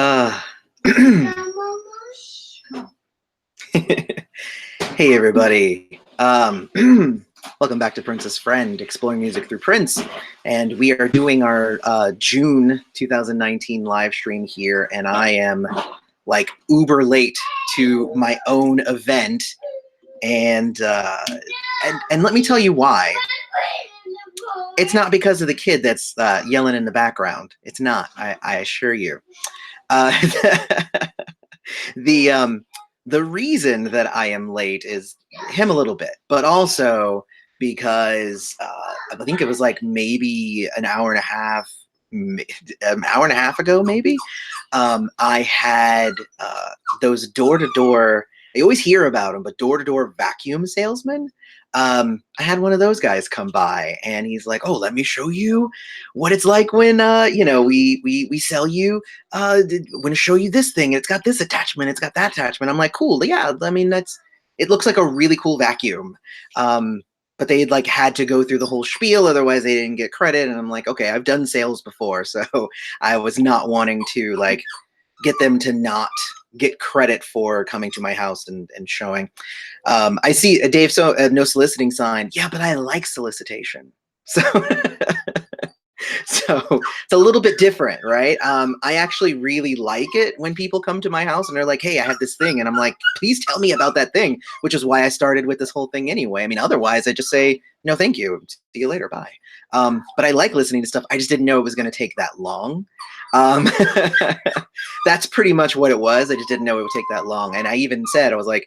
Uh, hey everybody. Welcome back to Prince's Friend, exploring music through Prince. And we are doing our June 2019 live stream here, and I am like uber late to my own event. And let me tell you why. It's not because of the kid that's yelling in the background. It's not, I assure you. The reason that I am late is him a little bit, but also because I think it was like maybe an hour and a half ago, maybe. I had those door-to-door. I always hear about them, but door-to-door vacuum salesmen. I had one of those guys come by, and he's like, "Oh, let me show you what it's like when we sell you. I'm going to show you this thing. It's got this attachment. It's got that attachment." I'm like, "Cool, yeah. I mean, it looks like a really cool vacuum." But they like had to go through the whole spiel, otherwise they didn't get credit. And I'm like, okay, I've done sales before, so I was not wanting to like get them to not get credit for coming to my house and showing. I see a Dave, so no soliciting sign. Yeah, but I like solicitation. So, so it's a little bit different, right? I actually really like it when people come to my house and they're like, "Hey, I have this thing," and I'm like, "Please tell me about that thing," which is why I started with this whole thing anyway. I mean, otherwise I just say, "No, thank you. See you later. Bye." But I like listening to stuff. I just didn't know it was going to take that long. That's pretty much what it was. I just didn't know it would take that long. And I even said, I was like,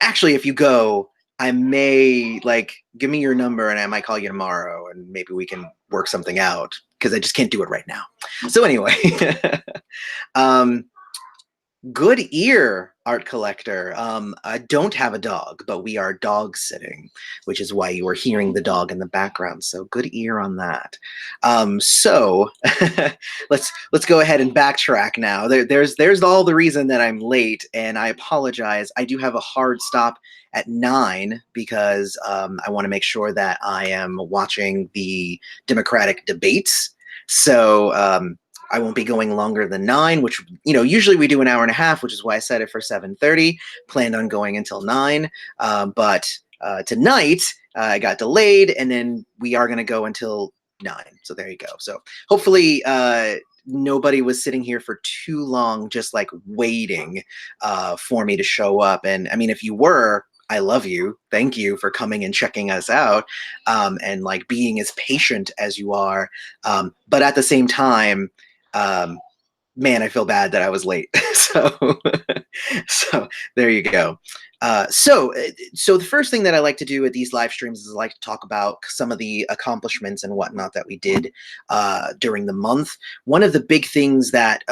actually, if you go, I may like give me your number and I might call you tomorrow and maybe we can work something out, because I just can't do it right now. So anyway, good ear, art collector. I don't have a dog, but we are dog sitting, which is why you are hearing the dog in the background. So good ear on that. So let's go ahead and backtrack now. There's all the reason that I'm late, and I apologize. I do have a hard stop at 9 because I want to make sure that I am watching the Democratic debates. So I won't be going longer than 9, which, usually we do an hour and a half, which is why I set it for 7:30. Planned on going until 9. But tonight I got delayed, and then we are going to go until 9. So there you go. So hopefully nobody was sitting here for too long, just like waiting for me to show up. And I mean, if you were, I love you. Thank you for coming and checking us out, and like being as patient as you are. But at the same time, man, I feel bad that I was late. so there you go. So the first thing that I like to do at these live streams is I like to talk about some of the accomplishments and whatnot that we did during the month. One of the big things that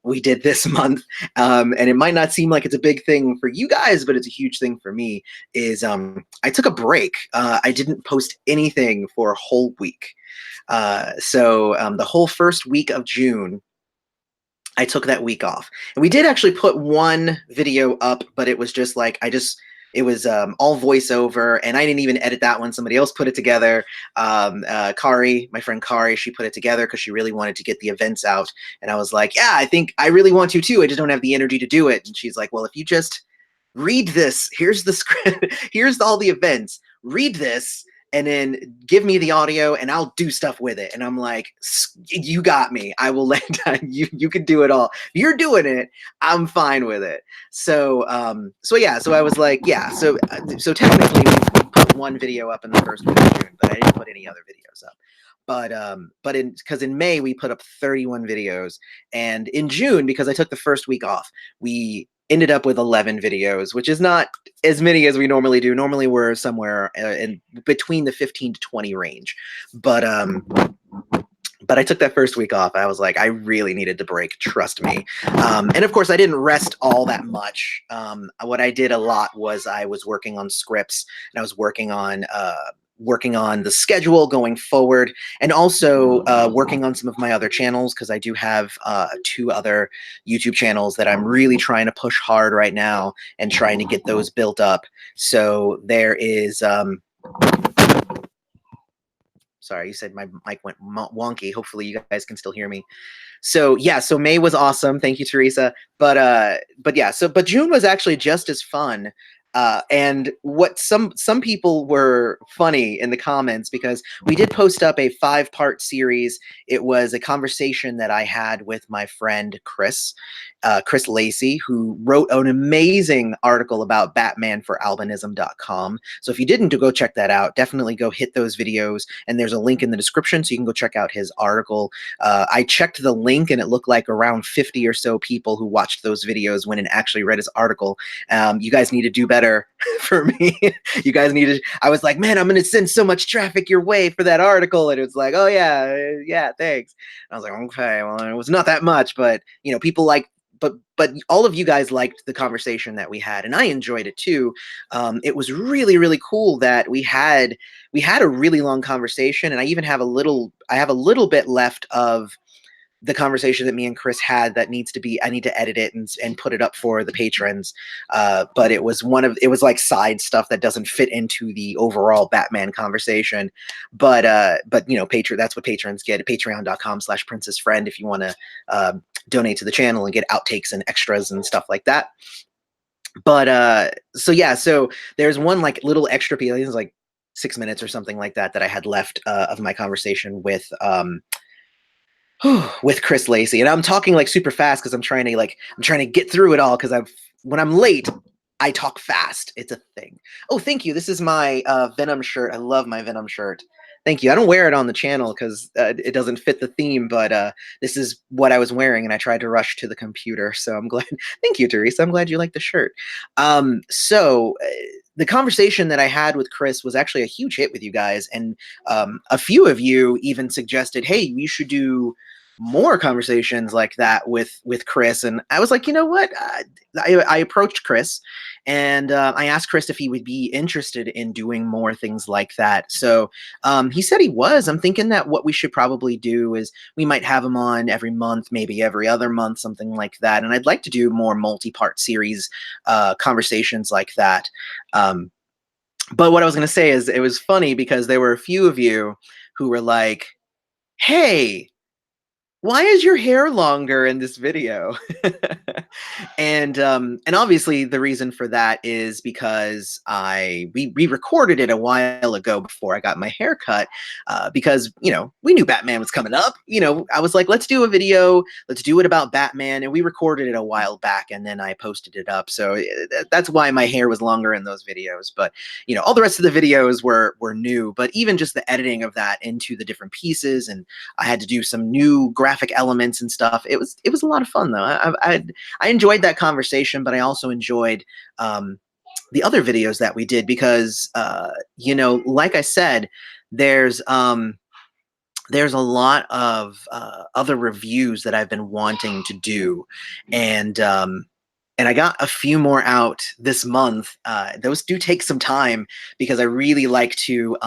we did this month, and it might not seem like it's a big thing for you guys, but it's a huge thing for me, is I took a break. I didn't post anything for a whole week. So the whole first week of June, I took that week off. And we did actually put one video up, but it was just like, it was all voiceover, and I didn't even edit that one. Somebody else put it together. Kari, my friend Kari, she put it together because she really wanted to get the events out. And I was like, yeah, I think I really want to too. I just don't have the energy to do it. And she's like, well, if you just read this, here's the script, here's all the events, read this, and then give me the audio and I'll do stuff with it. And I'm like, you got me. I will let you can do it all. If you're doing it, I'm fine with it. So yeah, so I was like, yeah, so technically we put one video up in the first week of June, but I didn't put any other videos up. But because in May we put up 31 videos, and in June, because I took the first week off, we ended up with 11 videos, which is not as many as we normally do. Normally we're somewhere in between the 15 to 20 range. But I took that first week off. I was like, I really needed the break, trust me. And of course I didn't rest all that much. What I did a lot was I was working on scripts, and I was working on the schedule going forward, and also working on some of my other channels, because I do have 2 other YouTube channels that I'm really trying to push hard right now and trying to get those built up. So there is sorry, you said my mic went wonky. Hopefully you guys can still hear me. So yeah, so May was awesome. Thank you, Teresa. But yeah, but June was actually just as fun. And what some people were funny in the comments, because we did post up a 5-part series. It was a conversation that I had with my friend Chris Lacey, who wrote an amazing article about Batman for albinism.com. So if you didn't go check that out, definitely go hit those videos. And there's a link in the description so you can go check out his article. I checked the link and it looked like around 50 or so people who watched those videos went and actually read his article. You guys need to do better for me. You guys need to, I was like, man, I'm going to send so much traffic your way for that article. And it was like, oh yeah, thanks. And I was like, okay, well, it was not that much, but you know, people like, but all of you guys liked the conversation that we had, and I enjoyed it too. It was really, really cool that we had a really long conversation, and I even have I have a little bit left of the conversation that me and Chris had that I need to edit it and put it up for the patrons. But it was like side stuff that doesn't fit into the overall Batman conversation. But you know, that's what patrons get at patreon.com/princessfriend if you want to donate to the channel and get outtakes and extras and stuff like that. But so yeah, so there's one like little extra piece, I think it was like 6 minutes or something like that I had left of my conversation with Chris Lacey. And I'm talking like super fast because I'm trying to get through it all, because when I'm late, I talk fast. It's a thing. Oh, thank you. This is my Venom shirt. I love my Venom shirt. Thank you. I don't wear it on the channel because it doesn't fit the theme, but this is what I was wearing, and I tried to rush to the computer. So I'm glad. Thank you, Teresa. I'm glad you like the shirt. The conversation that I had with Chris was actually a huge hit with you guys, and a few of you even suggested, hey, we should do more conversations like that with Chris. And I was like, you know what? I approached Chris, and I asked Chris if he would be interested in doing more things like that. So he said he was. I'm thinking that what we should probably do is we might have him on every month, maybe every other month, something like that. And I'd like to do more multi-part series conversations like that. But what I was going to say is, it was funny because there were a few of you who were like, hey, why is your hair longer in this video? And obviously the reason for that is because we recorded it a while ago before I got my hair cut, because, you know, we knew Batman was coming up. You know, I was like, let's do a video, let's do it about Batman, and we recorded it a while back, and then I posted it up. So that's why my hair was longer in those videos. But you know, all the rest of the videos were new. But even just the editing of that into the different pieces, and I had to do some new graphic elements and stuff. It was a lot of fun though. I enjoyed that conversation, but I also enjoyed the other videos that we did, because you know, like I said, there's a lot of other reviews that I've been wanting to do, and I got a few more out this month. Those do take some time because I really like to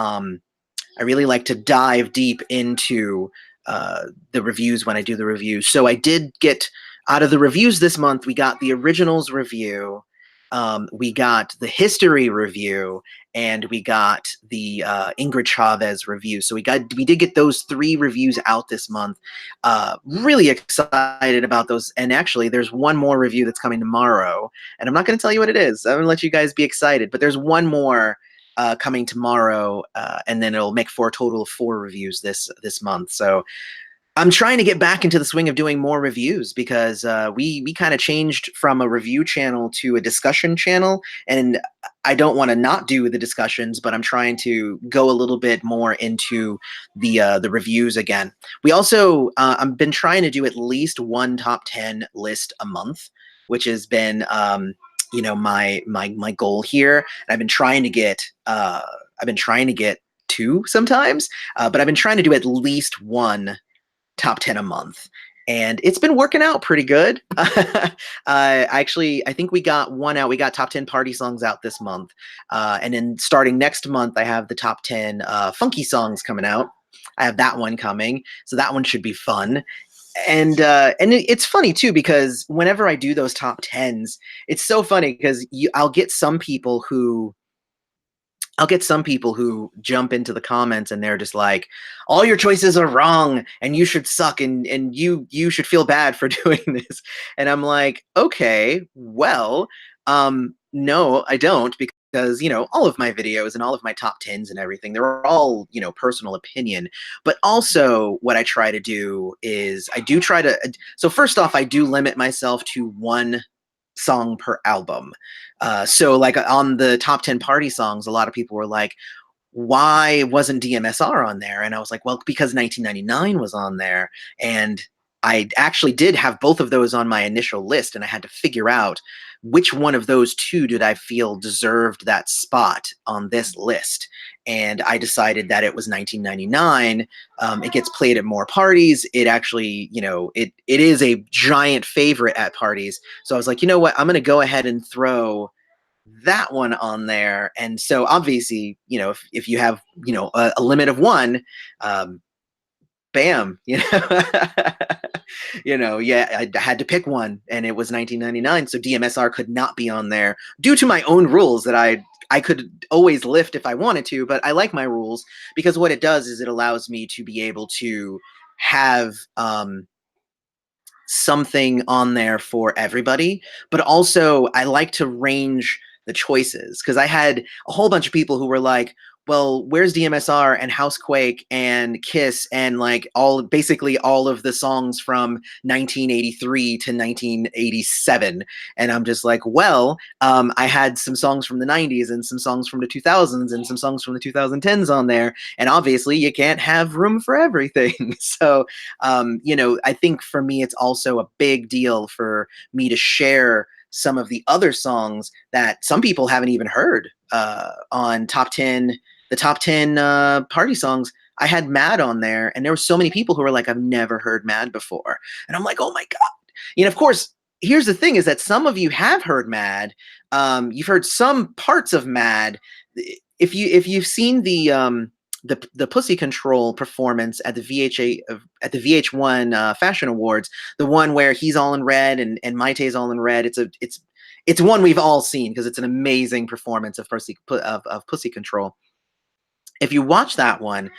dive deep into the reviews when I do the reviews. So I did get, out of the reviews this month, we got the originals review, we got the history review, and we got the Ingrid Chavez review. So we did get those 3 reviews out this month. Really excited about those. And actually, there's one more review that's coming tomorrow, and I'm not going to tell you what it is. I'm going to let you guys be excited. But there's one more coming tomorrow, and then it'll make for a total of 4 reviews this month. So I'm trying to get back into the swing of doing more reviews, because we kind of changed from a review channel to a discussion channel, and I don't want to not do the discussions, but I'm trying to go a little bit more into the reviews again. We also I've been trying to do at least one top 10 list a month, which has been you know, my goal here. And I've been trying to get 2 sometimes, but I've been trying to do at least one top 10 a month, and it's been working out pretty good. Actually, I think we got one out. We got top 10 party songs out this month, and then starting next month, I have the top 10 funky songs coming out. I have that one coming, so that one should be fun. And it's funny too, because whenever I do those top 10s, it's so funny because I'll get some people who I'll get some people who jump into the comments and they're just like, all your choices are wrong and you should suck and you should feel bad for doing this. And I'm like, okay, well, no, I don't, because, you know, all of my videos and all of my top 10s and everything, they're all, you know, personal opinion. But also what I try to do is I do try to, so first off, I do limit myself to one song per album. So like on the top 10 party songs, a lot of people were like, why wasn't DMSR on there? And I was like, well, because 1999 was on there. And I actually did have both of those on my initial list, and I had to figure out which one of those two did I feel deserved that spot on this list. And I decided that it was 1999. It gets played at more parties. It actually, you know, it is a giant favorite at parties. So I was like, you know what? I'm going to go ahead and throw that one on there. And so obviously, you know, if you have, you know, a limit of one, bam, you know, you know, yeah, I had to pick one, and it was 1999. So DMSR could not be on there due to my own rules that I could always lift if I wanted to, but I like my rules because what it does is it allows me to be able to have something on there for everybody, but also I like to range the choices because I had a whole bunch of people who were like, well, where's DMSR and Housequake and Kiss and like all basically all of the songs from 1983 to 1987? And I'm just like, well, I had some songs from the 90s and some songs from the 2000s and some songs from the 2010s on there. And obviously, you can't have room for everything. So, you know, I think for me, it's also a big deal for me to share some of the other songs that some people haven't even heard on top 10, the top 10 party songs. I had Mad on there, and there were so many people who were like, I've never heard Mad before. And I'm like, oh my God. You know, of course, here's the thing is that some of you have heard Mad. You've heard some parts of Mad. If you've seen the Pussy Control performance at the VH1 Fashion Awards, the one where he's all in red and Maite's all in red. It's one we've all seen because it's an amazing performance of Pussy Control. If you watch that one,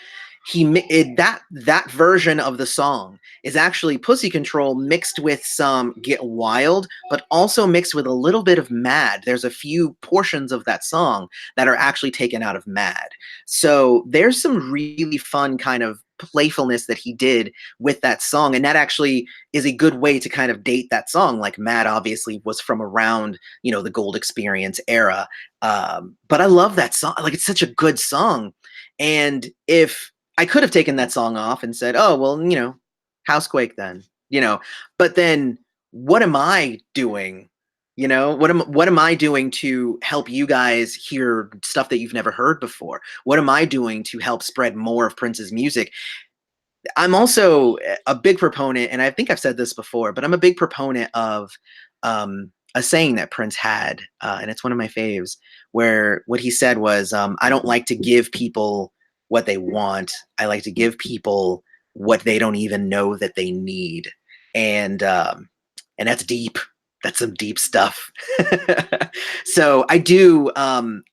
that version of the song is actually Pussy Control mixed with some Get Wild, but also mixed with a little bit of Mad. There's a few portions of that song that are actually taken out of Mad. So there's some really fun kind of playfulness that he did with that song, and that actually is a good way to kind of date that song. Like Mad obviously was from around, you know, the Gold Experience era, but I love that song. Like, it's such a good song. And if I could have taken that song off and said, oh, well, you know, Housequake then, you know, but then what am I doing? You know, what am I doing to help you guys hear stuff that you've never heard before? What am I doing to help spread more of Prince's music? I'm also a big proponent, and I think I've said this before, but I'm a big proponent of a saying that Prince had, and it's one of my faves, where what he said was, I don't like to give people what they want. I like to give people what they don't even know that they need. And that's deep. That's some deep stuff. So I do,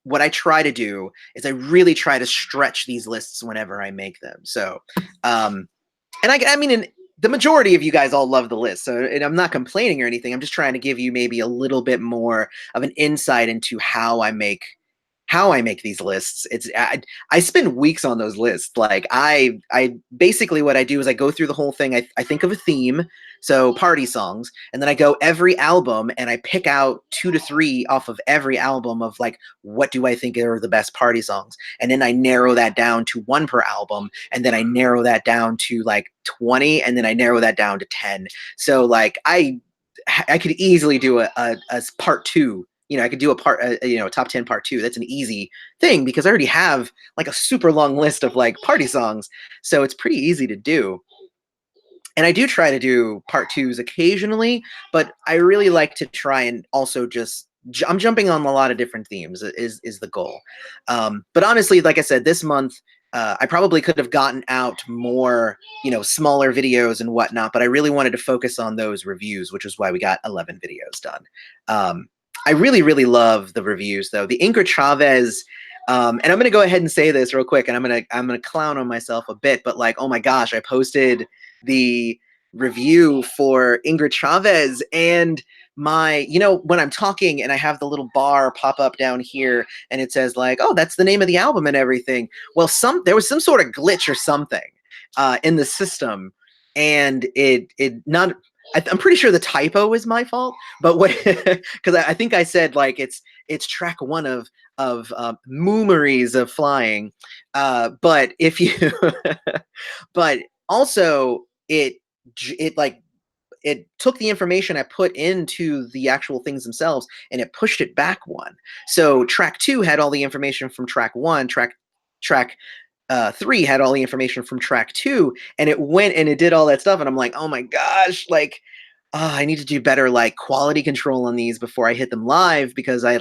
what I try to do is I really try to stretch these lists whenever I make them. So, and I mean, the majority of you guys all love the list, so and I'm not complaining or anything. I'm just trying to give you maybe a little bit more of an insight into how I make these lists. I spend weeks on those lists. Like I basically what I do is I go through the whole thing. I think of a theme, so party songs, and then I go every album and I pick out 2 to 3 off of every album of like, what do I think are the best party songs? And then I narrow that down to 1 per album, and then I narrow that down to like 20, and then I narrow that down to 10. So like I could easily do a part 2. You know, I could do a top 10 part 2. That's an easy thing because I already have like a super long list of like party songs. So it's pretty easy to do. And I do try to do part 2s occasionally, but I really like to try and also just, I'm jumping on a lot of different themes is the goal. But honestly, like I said, this month, I probably could have gotten out more, you know, smaller videos and whatnot, but I really wanted to focus on those reviews, which is why we got 11 videos done. I really, really love the reviews, though. The Ingrid Chavez And I'm gonna go ahead and say this real quick, and I'm gonna clown on myself a bit, but like, oh my gosh, I posted the review for Ingrid Chavez, and my, you know, when I'm talking and I have the little bar pop up down here and it says like, oh, that's the name of the album and everything. Well, there was some sort of glitch or something in the system, and it not. I'm pretty sure the typo is my fault, but what? Because I think I said like it's track one of memories of flying, but if you, but also like it took the information I put into the actual things themselves and it pushed it back one. So track two had all the information from track one, track three had all the information from track two, and it went and it did all that stuff. And I'm like, oh my gosh, like, I need to do better like quality control on these before I hit them live, because I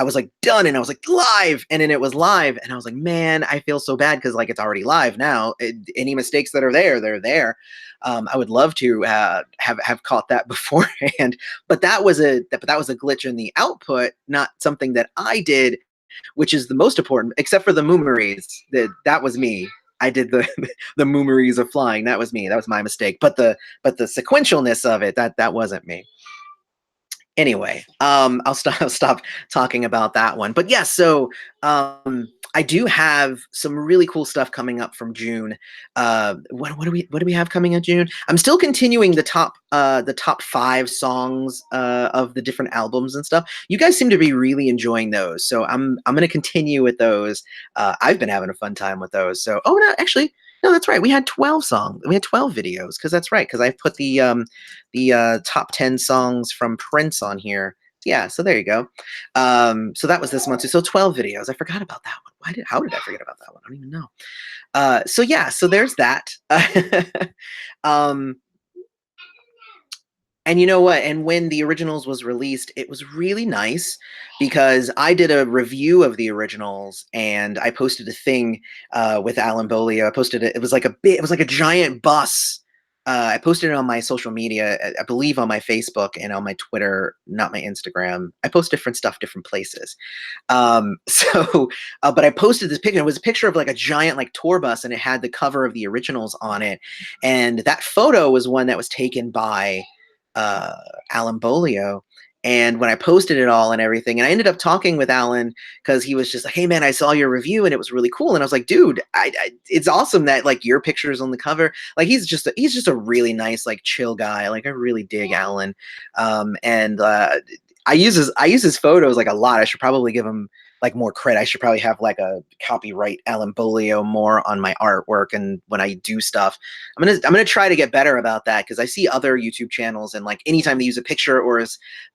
was like done and I was like live, and then it was live and I was like, man, I feel so bad because like it's already live now. Any mistakes that are there, they're there. I would love to have caught that beforehand, but that was a glitch in the output, not something that I did, which is the most important, except for the moomeries. That was me. I did the the moomeries of flying. That was me. That was my mistake. But the sequentialness of it, that wasn't me. Anyway, I'll stop talking about that one. But yeah, so I do have some really cool stuff coming up from June. What do we have coming in June? I'm still continuing the top 5 songs of the different albums and stuff. You guys seem to be really enjoying those, so I'm gonna continue with those. I've been having a fun time with those. So no, actually. No, that's right. We had 12 songs. We had 12 videos, because that's right. Because I put the top 10 songs from Prince on here. Yeah, so there you go. So that was this month. So 12 videos. I forgot about that one. How did I forget about that one? I don't even know. So yeah, so there's that. And you know what? And when the originals was released, it was really nice because I did a review of the originals and I posted a thing with Alan Bolio. I posted it. It was like a giant bus. I posted it on my social media, I believe on my Facebook and on my Twitter, not my Instagram. I post different stuff, different places. But I posted this picture. It was a picture of like a giant like tour bus, and it had the cover of the originals on it. And that photo was one that was taken by Alan Bolio. And when I posted it all and everything, and I ended up talking with Alan because he was just like, hey man, I saw your review and it was really cool. And I was like, dude, it's awesome that like your picture is on the cover. Like he's just a really nice, like chill guy. Like I really dig Alan. And I use his photos like a lot. I should probably give him like more credit. I should probably have like a copyright Alan Bolio more on my artwork, and when I do stuff, I'm gonna try to get better about that, because I see other YouTube channels and like anytime they use a picture or a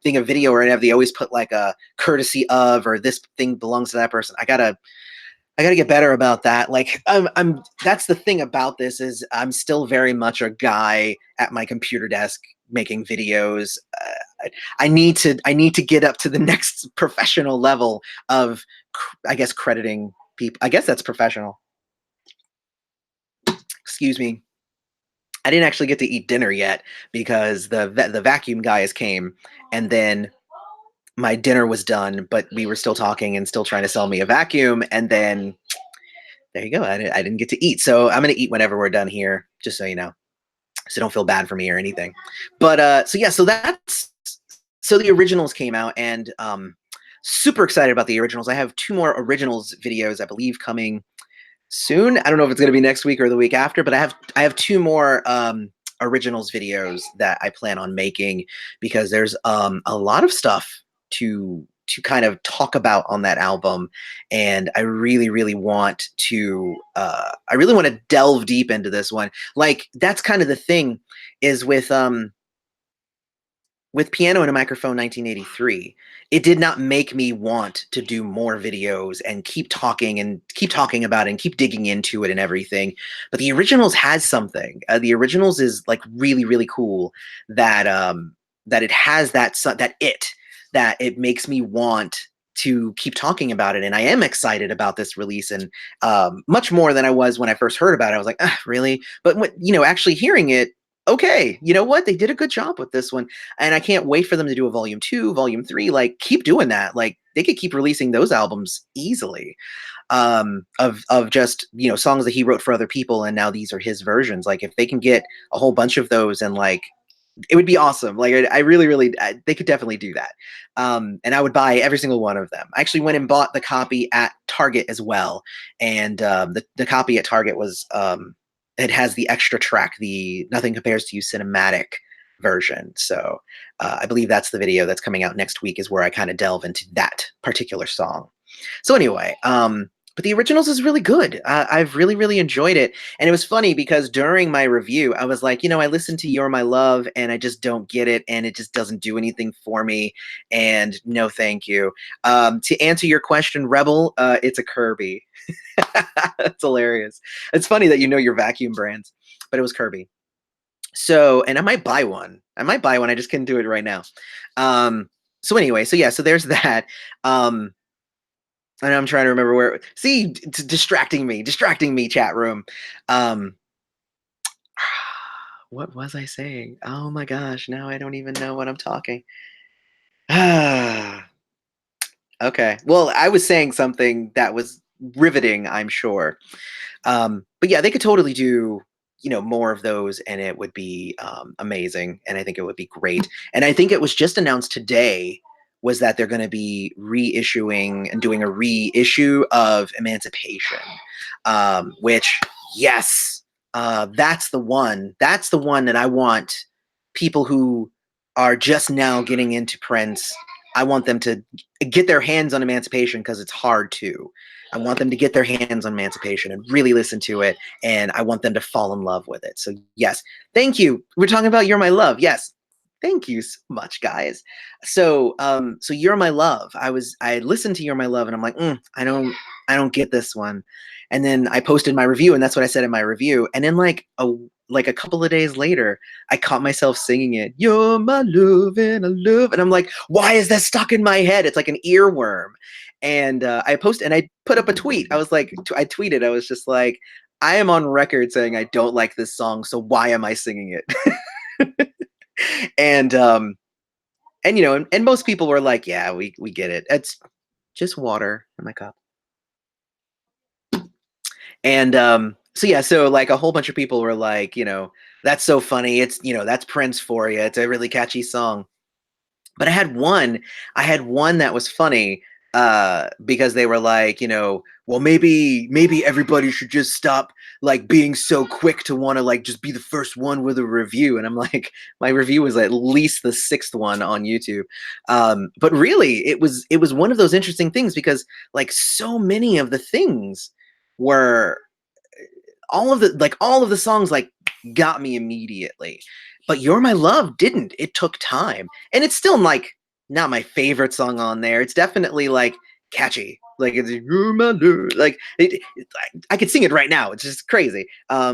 thing, a video or whatever, they always put like a courtesy of, or this thing belongs to that person. I gotta get better about that. Like that's the thing about this, is I'm still very much a guy at my computer desk making videos. I need to get up to the next professional level of, I guess, crediting people. I guess that's professional. Excuse me. I didn't actually get to eat dinner yet because the vacuum guys came, and then my dinner was done, but we were still talking and still trying to sell me a vacuum, and then there you go. I didn't get to eat, so I'm gonna eat whenever we're done here, just so you know. So don't feel bad for me or anything. But so yeah, so the originals came out, and super excited about the originals. I have 2 more originals videos, I believe, coming soon. I don't know if it's going to be next week or the week after, but I have 2 more originals videos that I plan on making, because there's a lot of stuff to kind of talk about on that album, and I really want to delve deep into this one. Like that's kind of the thing, is with Piano and a Microphone 1983, it did not make me want to do more videos and keep talking about it and keep digging into it and everything. But the originals has something. The originals is like really cool, that that it has that it makes me want to keep talking about it. And I am excited about this release, and much more than I was when I first heard about it. I was like, really? But actually hearing it, okay, you know what? They did a good job with this one, and I can't wait for them to do a volume 2, volume 3. Like, keep doing that. Like, they could keep releasing those albums easily, of just, you know, songs that he wrote for other people, and now these are his versions. Like if they can get a whole bunch of those, and like it would be awesome. Like I really, really, they could definitely do that. And I would buy every single one of them. I actually went and bought the copy at Target as well, and the copy at Target was it has the extra track, the Nothing Compares to You cinematic version. So I believe that's the video that's coming out next week, is where I kind of delve into that particular song. So anyway, but the originals is really good. I've really, really enjoyed it. And it was funny because during my review, I was like, you know, I listened to You're My Love and I just don't get it. And it just doesn't do anything for me. And no, thank you. To answer your question, Rebel, it's a Kirby. That's hilarious. It's funny that you know your vacuum brands, but it was Kirby. So, and I might buy one. I might buy one. I just couldn't do it right now. So anyway, so yeah, so there's that. And I'm trying to remember where. See, distracting me, chat room. Um, what was I saying? Oh my gosh, now I don't even know what I'm talking. Okay. Well, I was saying something that was riveting, I'm sure. But yeah, they could totally do, you know, more of those, and it would be amazing. And I think it would be great. And I think it was just announced today was that they're going to be reissuing and doing a reissue of Emancipation, which, yes, that's the one. That's the one that I want people who are just now getting into Prince. I want them to get their hands on Emancipation because it's hard to. I want them to get their hands on Emancipation and really listen to it, and I want them to fall in love with it. So yes, thank you. We're talking about You're My Love. Yes, thank you so much, guys. So so You're My Love. I listened to You're My Love, and I'm like, I don't get this one. And then I posted my review, and that's what I said in my review. And then like a couple of days later, I caught myself singing it. You're my love and I love, and I'm like, why is that stuck in my head? It's like an earworm. And I posted, and I put up a tweet. I was like, I tweeted. I was just like, I am on record saying I don't like this song, so why am I singing it? And you know, and most people were like, yeah, we get it. It's just water in my cup. And so yeah, so like a whole bunch of people were like, you know, that's so funny. It's, you know, that's Prince for you. It's a really catchy song. But I had one that was funny because they were like, you know, well, maybe everybody should just stop like being so quick to want to like just be the first one with a review. And I'm like, my review was at least the sixth one on YouTube. But really, it was one of those interesting things because like so many of the things were all of the songs like got me immediately. But You're My Love didn't. It took time. And it's still like not my favorite song on there. It's definitely like catchy. Like it's You're My Love. Like I could sing it right now. It's just crazy. I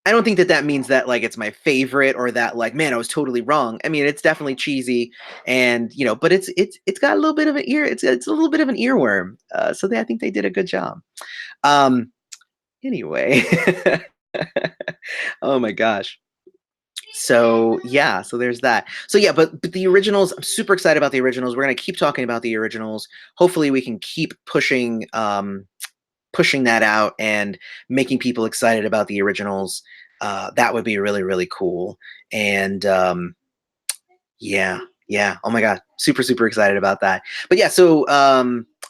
don't think that means that like it's my favorite or that like man I was totally wrong. I mean it's definitely cheesy and you know but it's got a little bit of an ear it's a little bit of an earworm. So I think they did a good job. Um, Anyway, oh my gosh. So yeah, so there's that. So yeah, but the originals, I'm super excited about the originals. We're gonna keep talking about the originals. Hopefully, we can keep pushing that out and making people excited about the originals. That would be really really cool. And yeah, yeah. Oh my god, super super excited about that. But yeah, so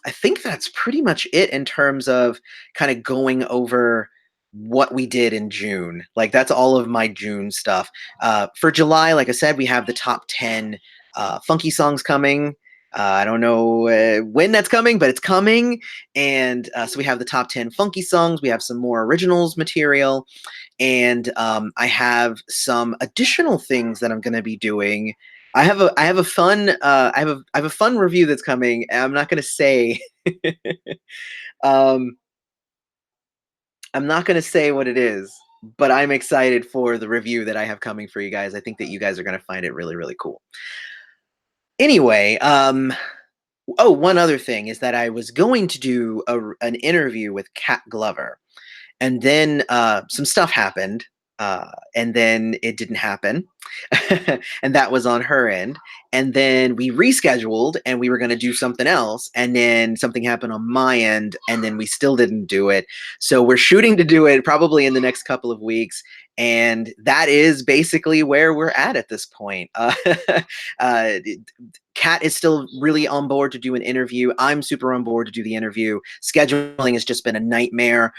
I think that's pretty much it in terms of kind of going over what we did in June. Like that's all of my June stuff. For July, like I said, we have the top 10 funky songs coming. I don't know when that's coming, but it's coming. And so we have the top 10 funky songs. We have some more originals material. And I have some additional things that I'm going to be doing. I have a fun review that's coming. I'm not going to say um, I'm not going to say what it is, but I'm excited for the review that I have coming for you guys. I think that you guys are going to find it really really cool. Anyway, oh, one other thing is that I was going to do an interview with Kat Glover, and then some stuff happened. And then it didn't happen. And that was on her end. And then we rescheduled and we were going to do something else. And then something happened on my end. And then we still didn't do it. So we're shooting to do it probably in the next couple of weeks. And that is basically where we're at this point. Uh, Kat is still really on board to do an interview. I'm super on board to do the interview. Scheduling has just been a nightmare.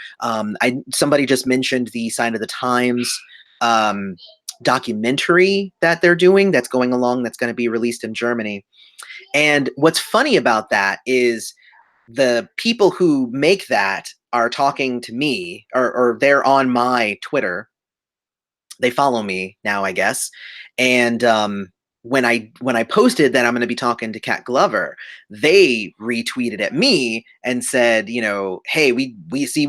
Somebody just mentioned the Sign of the Times documentary that they're doing that's going along, that's going to be released in Germany. And what's funny about that is the people who make that are talking to me, or they're on my Twitter. They follow me now, I guess. And when I posted that I'm going to be talking to Kat Glover, they retweeted at me and said, you know, hey, we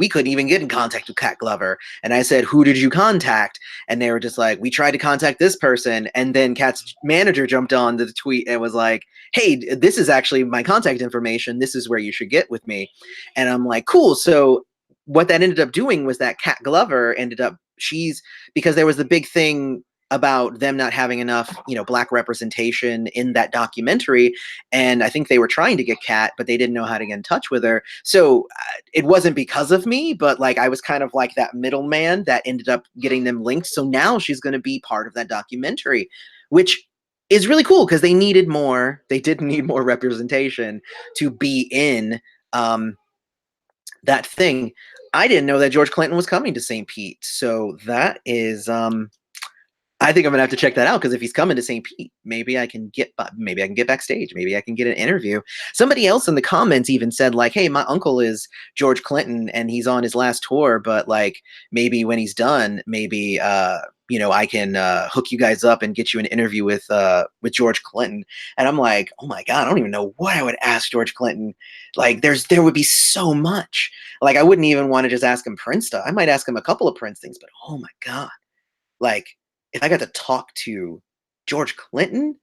couldn't even get in contact with Kat Glover. And I said, who did you contact? And they were just like, we tried to contact this person. And then Kat's manager jumped on the tweet and was like, hey, this is actually my contact information. This is where you should get with me. And I'm like, cool. So what that ended up doing was that Kat Glover ended up, because there was the big thing about them not having enough, you know, Black representation in that documentary. And I think they were trying to get Kat, but they didn't know how to get in touch with her. So it wasn't because of me, but like I was kind of like that middleman that ended up getting them linked. So now she's going to be part of that documentary, which is really cool because they did need more representation to be in that thing. I didn't know that George Clinton was coming to St. Pete. So that is I think I'm gonna have to check that out, because if he's coming to St. Pete, maybe I can get backstage. Maybe I can get an interview. Somebody else in the comments even said like, "Hey, my uncle is George Clinton and he's on his last tour, but like maybe when he's done, maybe you know, I can hook you guys up and get you an interview with George Clinton." And I'm like, "Oh my God, I don't even know what I would ask George Clinton. Like there would be so much. Like I wouldn't even want to just ask him Prince stuff. I might ask him a couple of Prince things, but oh my God, like if I got to talk to George Clinton,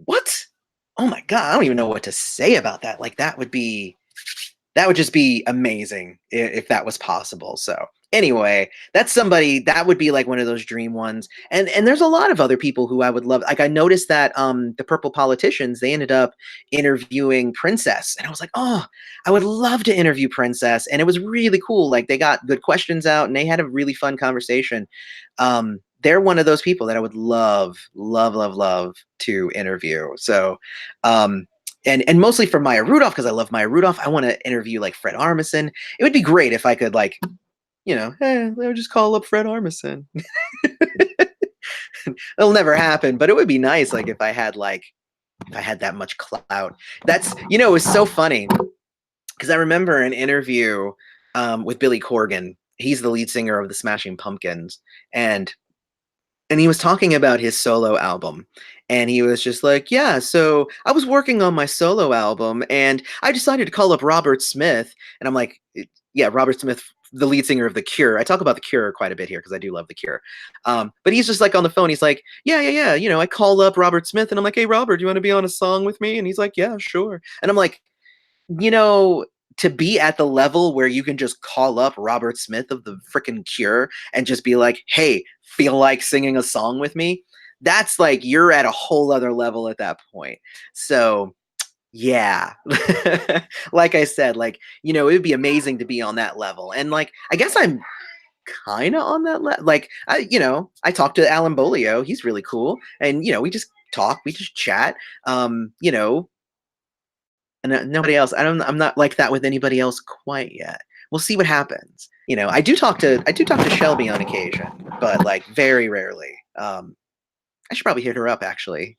what? Oh my God, I don't even know what to say about that. Like that would just be amazing if that was possible." So anyway, that's somebody that would be like one of those dream ones. And there's a lot of other people who I would love. Like I noticed that the Purple Politicians, they ended up interviewing Princess, and I was like, oh, I would love to interview Princess. And it was really cool. Like they got good questions out and they had a really fun conversation. They're one of those people that I would love to interview. So and mostly for Maya Rudolph, because I love Maya Rudolph. I want to interview like Fred Armisen. It would be great if I could, like, you know, hey, let me just call up Fred Armisen. It'll never happen, but it would be nice, like if I had that much clout. That's, you know, it was so funny because I remember an interview with Billy Corgan. He's the lead singer of the Smashing Pumpkins, and he was talking about his solo album. And he was just like, yeah, so I was working on my solo album and I decided to call up Robert Smith. And I'm like, yeah, Robert Smith, the lead singer of The Cure. I talk about The Cure quite a bit here because I do love The Cure. But he's just like on the phone. He's like, yeah. You know, I call up Robert Smith and I'm like, hey, Robert, do you want to be on a song with me? And he's like, yeah, sure. And I'm like, you know, to be at the level where you can just call up Robert Smith of the freaking Cure and just be like, hey, feel like singing a song with me? That's like, you're at a whole other level at that point. So yeah, like I said, like, you know, it would be amazing to be on that level. And like, I guess I'm kind of on that level. Like, you know, I talked to Alan Bolio. He's really cool. And, you know, we just talk, we just chat. You know, and nobody else. I'm not like that with anybody else quite yet. We'll see what happens. You know, I do talk to Shelby on occasion, but like very rarely. I should probably hit her up actually.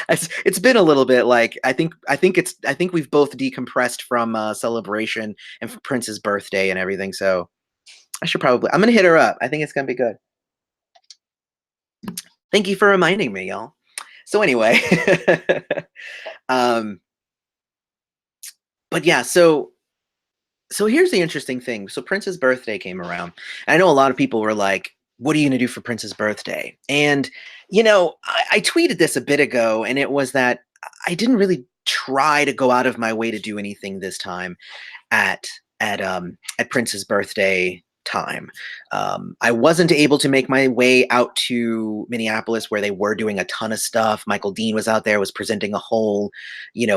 It's been a little bit. Like I think we've both decompressed from Celebration and from Prince's birthday and everything. So I'm gonna hit her up. I think it's gonna be good. Thank you for reminding me, y'all. So anyway, um, but yeah, so here's the interesting thing. So Prince's birthday came around. And I know a lot of people were like, what are you going to do for Prince's birthday? And, you know, I tweeted this a bit ago, and it was that I didn't really try to go out of my way to do anything this time at Prince's birthday time. I wasn't able to make my way out to Minneapolis where they were doing a ton of stuff. Michael Dean was out there, was presenting a whole,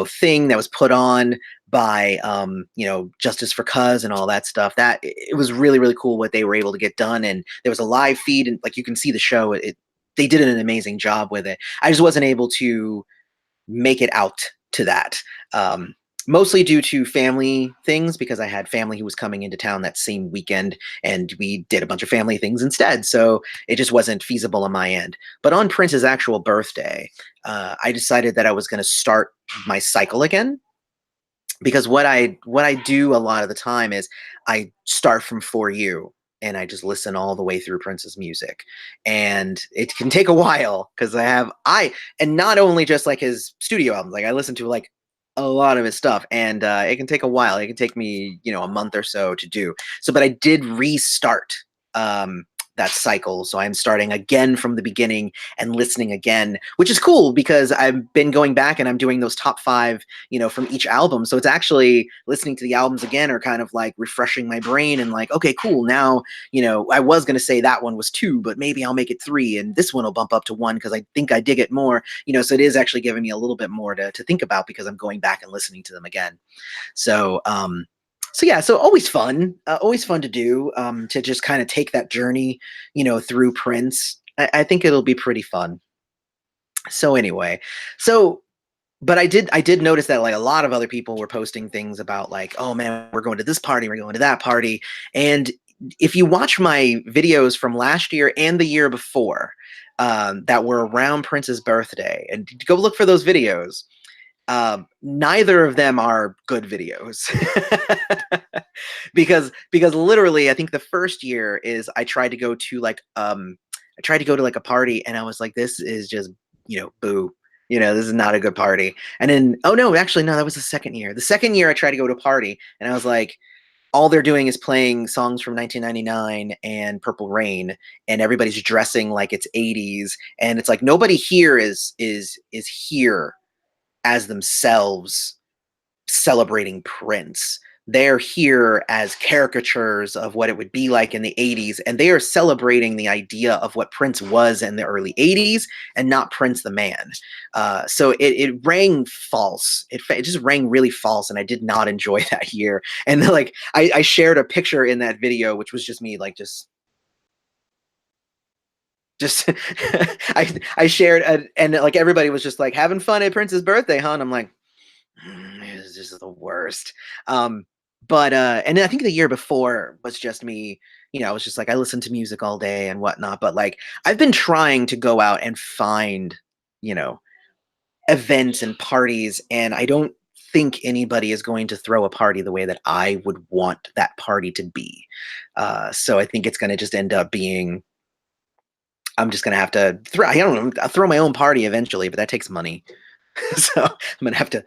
thing that was put on by, Justice for Cuz and all that stuff. That it was really, really cool what they were able to get done. And there was a live feed, and like you can see the show. They did an amazing job with it. I just wasn't able to make it out to that. Mostly due to family things, because I had family who was coming into town that same weekend, and we did a bunch of family things instead. So it just wasn't feasible on my end. But on Prince's actual birthday, I decided that I was going to start my cycle again, because what I do a lot of the time is I start from For You, and I just listen all the way through Prince's music. And it can take a while, because and not only just like his studio albums, like I listen to like a lot of his stuff, and it can take a while. It can take me, a month or so to do. So, but I did restart that cycle. So I'm starting again from the beginning and listening again, which is cool because I've been going back and I'm doing those top 5, from each album. So it's actually listening to the albums again, or kind of like refreshing my brain and like, okay, cool. Now, I was going to say that one was 2, but maybe I'll make it 3, and this one will bump up to 1 because I think I dig it more, so it is actually giving me a little bit more to think about, because I'm going back and listening to them again. So, so always fun to do, to just kind of take that journey, through Prince. I think it'll be pretty fun. So anyway, so but I did notice that like a lot of other people were posting things about like, oh man, we're going to this party, we're going to that party. And if you watch my videos from last year and the year before, that were around Prince's birthday, and go look for those videos. Neither of them are good videos. because literally I think the first year is I tried to go to like a party, and I was like, this is just, boo. This is not a good party. And then, oh no, actually no, that was the second year. The second year I tried to go to a party, and I was like, all they're doing is playing songs from 1999 and Purple Rain, and everybody's dressing like it's 80s, and it's like nobody here is here as themselves celebrating Prince. They're here as caricatures of what it would be like in the 80s, and they are celebrating the idea of what Prince was in the early 80s, and not Prince the man. So it rang false. It just rang really false, and I did not enjoy that year. And like I shared a picture in that video, which was just me, like just I shared and like everybody was just like having fun at Prince's birthday, huh? And I'm like, it's just the worst. But and then I think the year before was just me, I was just like, I listened to music all day and whatnot. But like I've been trying to go out and find, you know, events and parties, and I don't think anybody is going to throw a party the way that I would want that party to be. So I think it's going to just end up being, I'm just going to have to I don't know, I'll throw my own party eventually, but that takes money. So I'm gonna have to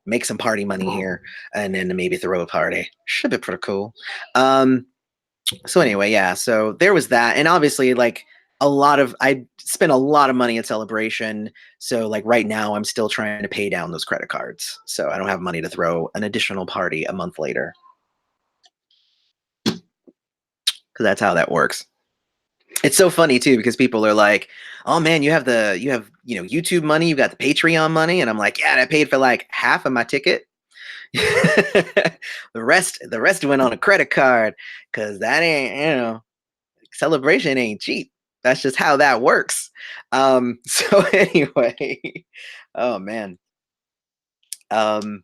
make some party money here, and then maybe throw a party. Should be pretty cool. So anyway, yeah. So there was that, and obviously, like I spent a lot of money at Celebration. So like right now, I'm still trying to pay down those credit cards, so I don't have money to throw an additional party a month later, because that's how that works. It's so funny too, because people are like, "Oh man, you have YouTube money, you got the Patreon money," and I'm like, "Yeah, I paid for like half of my ticket. the rest went on a credit card, because that ain't, Celebration ain't cheap. That's just how that works." So anyway, oh man. Um,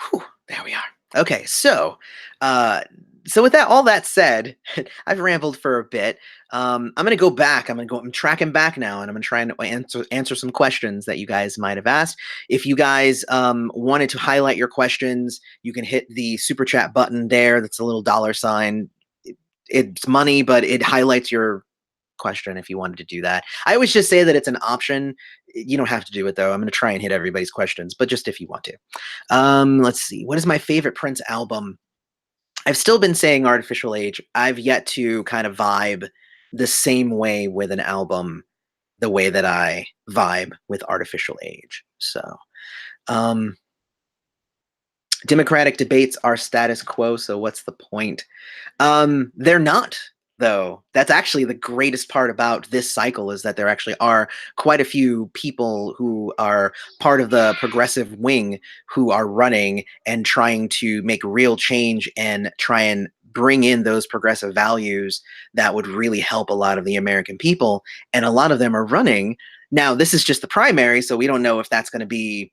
Whew, there we are. Okay, so with that, all that said, I've rambled for a bit. I'm gonna go back. I'm tracking back now, and I'm gonna try and answer some questions that you guys might have asked. If you guys wanted to highlight your questions, you can hit the super chat button there. That's a little dollar sign. It's money, but it highlights your question if you wanted to do that. I always just say that it's an option. You don't have to do it though. I'm going to try and hit everybody's questions, but just if you want to. Let's see. What is my favorite Prince album? I've still been saying Artificial Age. I've yet to kind of vibe the same way with an album the way that I vibe with Artificial Age. So, um, Democratic debates are status quo, so what's the point? They're not, though. That's actually the greatest part about this cycle, is that there actually are quite a few people who are part of the progressive wing who are running and trying to make real change and try and bring in those progressive values that would really help a lot of the American people. And a lot of them are running. Now, this is just the primary, so we don't know if that's going to be,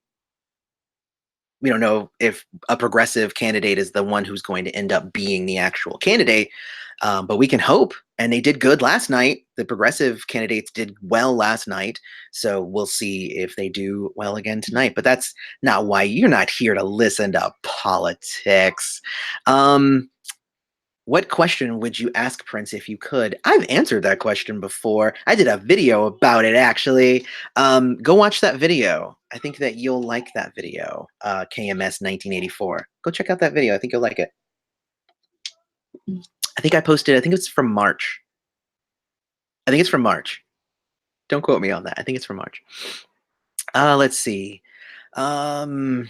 we don't know if a progressive candidate is the one who's going to end up being the actual candidate, but we can hope. And they did good last night. The progressive candidates did well last night, so we'll see if they do well again tonight. But that's not why you're not here to listen to politics. Um, what question would you ask Prince if you could? I've answered that question before. I did a video about it, actually. Go watch that video. I think that you'll like that video, KMS 1984. Go check out that video. I think you'll like it. I think I posted, I think it's from March. I think it's from March. Don't quote me on that. I think it's from March. Let's see. Um,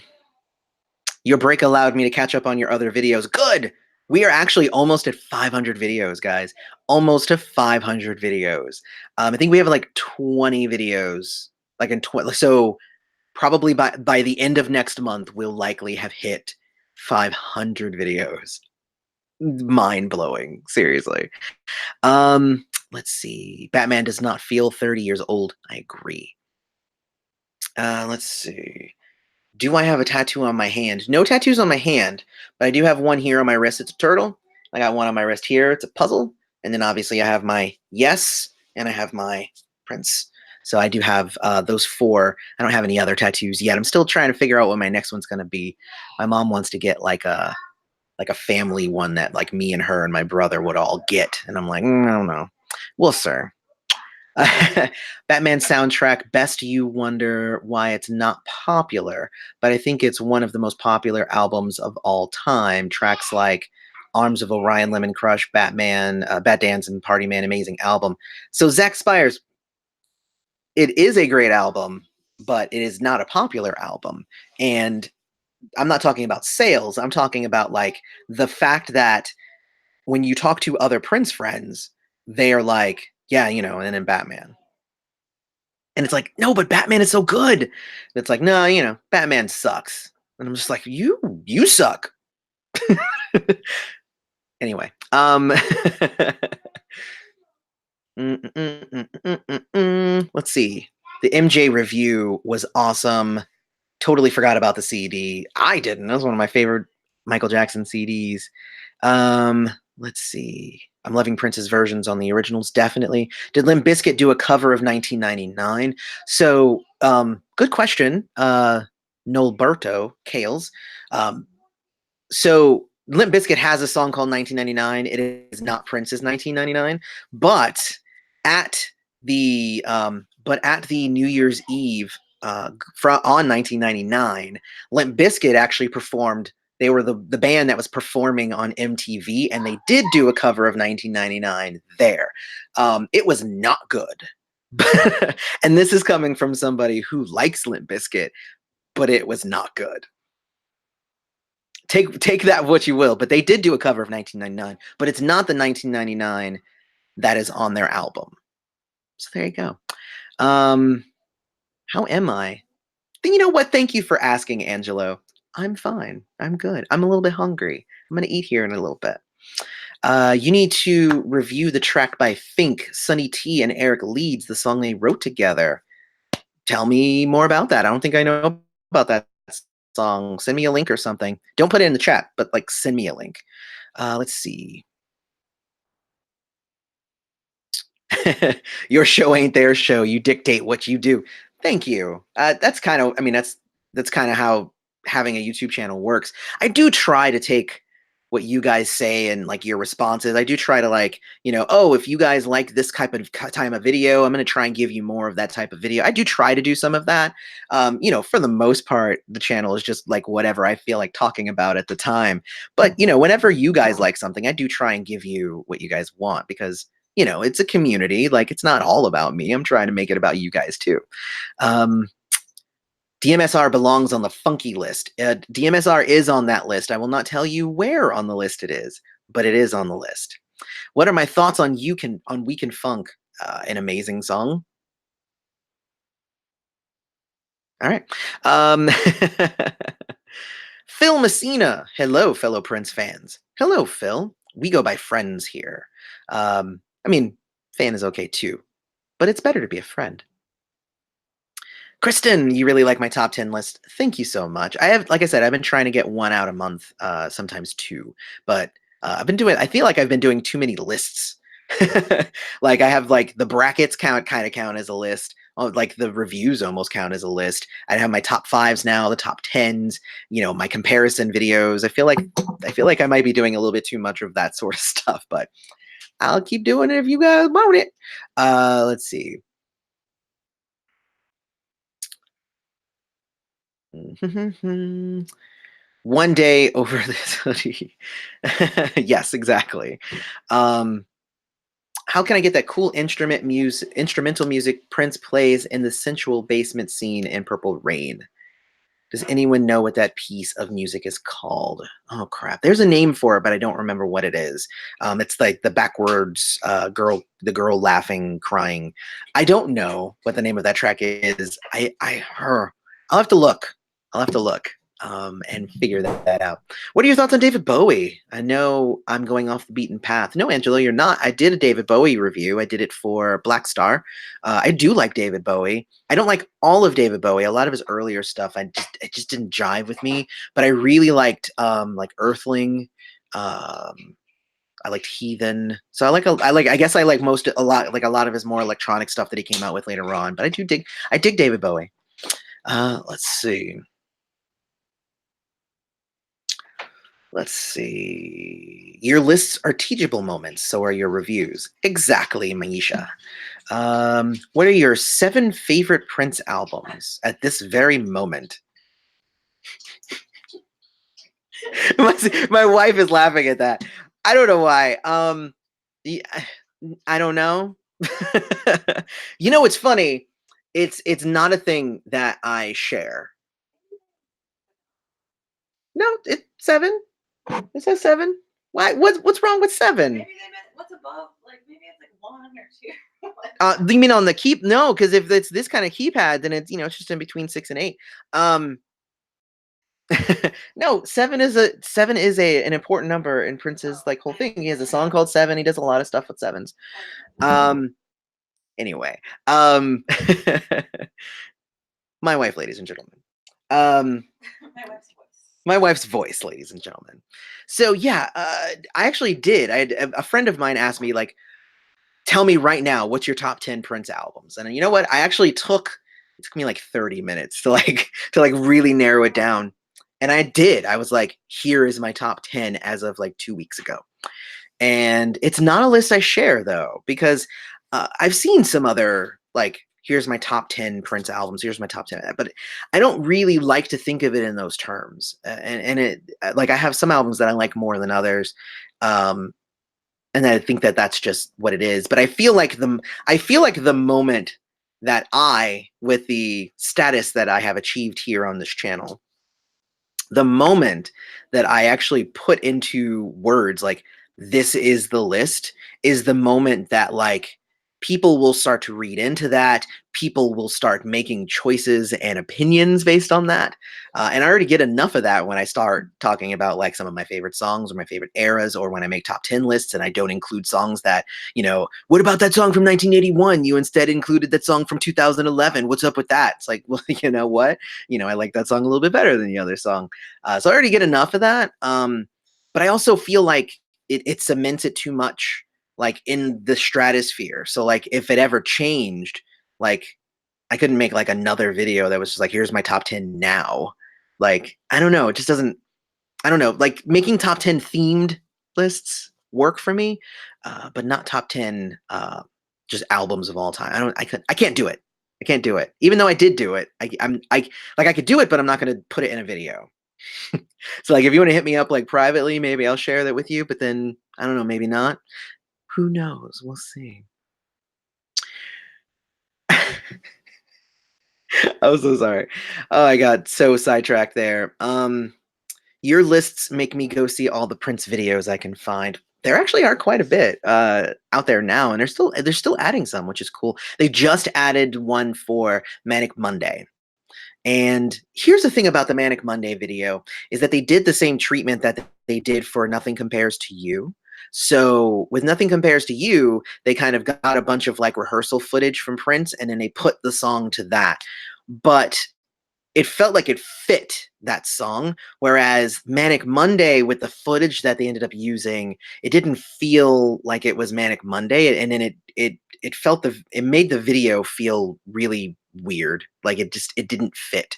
Your break allowed me to catch up on your other videos. Good. We are actually almost at 500 videos, guys. Almost to 500 videos. I think we have like 20 videos. Like in 20. So probably by the end of next month, we'll likely have hit 500 videos. Mind blowing. Seriously. Let's see. Batman does not feel 30 years old. I agree. Let's see. Do I have a tattoo on my hand? No tattoos on my hand, but I do have one here on my wrist. It's a turtle. I got one on my wrist here. It's a puzzle. And then obviously I have my yes, and I have my Prince. So I do have those four. I don't have any other tattoos yet. I'm still trying to figure out what my next one's going to be. My mom wants to get like a family one that like me and her and my brother would all get. And I'm like, I don't know. Well, sir. Batman soundtrack, best you wonder why it's not popular, but I think it's one of the most popular albums of all time. Tracks like Arms of Orion, Lemon Crush, Batman, Bat Dance, and Party Man, amazing album. So Zach Spires, it is a great album, but it is not a popular album. And I'm not talking about sales. I'm talking about like the fact that when you talk to other Prince friends, they are like, yeah, and then Batman. And it's like, no, but Batman is so good. And it's like, no, Batman sucks. And I'm just like, you suck. Anyway, let's see. The MJ review was awesome. Totally forgot about the CD. I didn't. That was one of my favorite Michael Jackson CDs. Let's see. I'm loving Prince's versions on the originals, definitely. Did Limp Bizkit do a cover of 1999? So, good question. Nolberto Kales. So Limp Bizkit has a song called 1999. It is not Prince's 1999, but at the New Year's Eve on 1999, Limp Bizkit actually performed. They were the band that was performing on MTV, and they did do a cover of 1999 there. It was not good. And this is coming from somebody who likes Limp Bizkit, but it was not good. Take that what you will, but they did do a cover of 1999, but it's not the 1999 that is on their album. So there you go. How am I? You know what? Thank you for asking, Angelo. I'm fine. I'm good. I'm a little bit hungry. I'm gonna eat here in a little bit. You need to review the track by Fink, Sunny T, and Eric Leeds, the song they wrote together. Tell me more about that. I don't think I know about that song. Send me a link or something. Don't put it in the chat, but like send me a link. Let's see. Your show ain't their show. You dictate what you do. Thank you. That's kind of, I mean, that's kind of how having a YouTube channel works. I do try to take what you guys say and like your responses. I do try to like, oh, if you guys like this type of video, I'm going to try and give you more of that type of video. I do try to do some of that. For the most part, the channel is just like whatever I feel like talking about at the time. But, whenever you guys like something, I do try and give you what you guys want because it's a community. Like, it's not all about me. I'm trying to make it about you guys too. DMSR belongs on the funky list. DMSR is on that list. I will not tell you where on the list it is, but it is on the list. What are my thoughts on Weekend Funk? An amazing song. All right. Um, Phil Messina. Hello, fellow Prince fans. Hello, Phil. We go by friends here. I mean, fan is okay too, but it's better to be a friend. Kristen, you really like my top 10 list. Thank you so much. Like I said, I've been trying to get one out a month, sometimes two, but I feel like I've been doing too many lists. Like I have like the brackets kind of count as a list. Oh, like the reviews almost count as a list. I have my top fives now, the top tens, my comparison videos. I feel like I might be doing a little bit too much of that sort of stuff, but I'll keep doing it if you guys want it. Let's see. One day over this hoodie. Yes, exactly. Um, how can I get that cool instrumental music Prince plays in the sensual basement scene in Purple Rain? Does anyone know what that piece of music is called? Oh crap! There's a name for it, but I don't remember what it is. It's like the backwards the girl laughing, crying. I don't know what the name of that track is. I'll have to look. I'll have to look and figure that out. What are your thoughts on David Bowie? I know I'm going off the beaten path. No, Angelo, you're not. I did a David Bowie review. I did it for Black Star. I do like David Bowie. I don't like all of David Bowie. A lot of his earlier stuff, it just didn't jive with me. But I really liked like Earthling. I liked Heathen. So I guess I like a lot of his more electronic stuff that he came out with later on. But I dig David Bowie. Let's see. Let's see. Your lists are teachable moments, so are your reviews. Exactly, Maisha. What are your 7 favorite Prince albums at this very moment? My wife is laughing at that. I don't know why. I don't know. It's funny. It's not a thing that I share. No, it's 7. It says 7. Why? What's wrong with 7? Maybe they meant what's above, like maybe it's like 1 or 2. You mean on the keep? No, because if it's this kind of keypad, then it's just in between 6 and 8. No, 7 is an important number in Prince's like whole thing. He has a song called 7. He does a lot of stuff with sevens. Anyway, my wife, ladies and gentlemen. My wife's voice. My wife's voice, ladies and gentlemen. So yeah, I actually did. A friend of mine asked me like, tell me right now what's your top 10 Prince albums, and you know what? It took me like 30 minutes to really narrow it down, and I did. I was like, here is my top 10 as of like 2 weeks ago, and it's not a list I share though, because I've seen some other like, here's my top 10 Prince albums, here's my top 10, but I don't really like to think of it in those terms. And it like I have some albums that I like more than others. And I think that that's just what it is. But I feel like the moment that with the status that I have achieved here on this channel, the moment that I actually put into words like this is the list is the moment that like people will start to read into that. People will start making choices and opinions based on that. And I already get enough of that when I start talking about like some of my favorite songs or my favorite eras, or when I make top 10 lists and I don't include songs that, what about that song from 1981? You instead included that song from 2011. What's up with that? It's like, well, you know what? I like that song a little bit better than the other song. So I already get enough of that. But I also feel like it cements it too much, like in the stratosphere. So like if it ever changed, like I couldn't make like another video that was just like, here's my top 10 now. Like, I don't know. It just doesn't, I don't know. Like making top 10 themed lists work for me, but not top 10 just albums of all time. I can't do it. I can't do it. Even though I did do it, I could do it, but I'm not going to put it in a video. So like if you want to hit me up like privately, maybe I'll share that with you, but then I don't know, maybe not. Who knows? We'll see. I'm so sorry. Oh, I got so sidetracked there. Your lists make me go see all the Prince videos I can find. There actually are quite a bit out there now, and they're still adding some, which is cool. They just added one for Manic Monday. And here's the thing about the Manic Monday video is that they did the same treatment that they did for Nothing Compares to You. So with Nothing Compares to You, they kind of got a bunch of like rehearsal footage from Prince and then they put the song to that. But it felt like it fit that song. Whereas Manic Monday, with the footage that they ended up using, it didn't feel like it was Manic Monday, and then it made the video feel really weird. Like it didn't fit.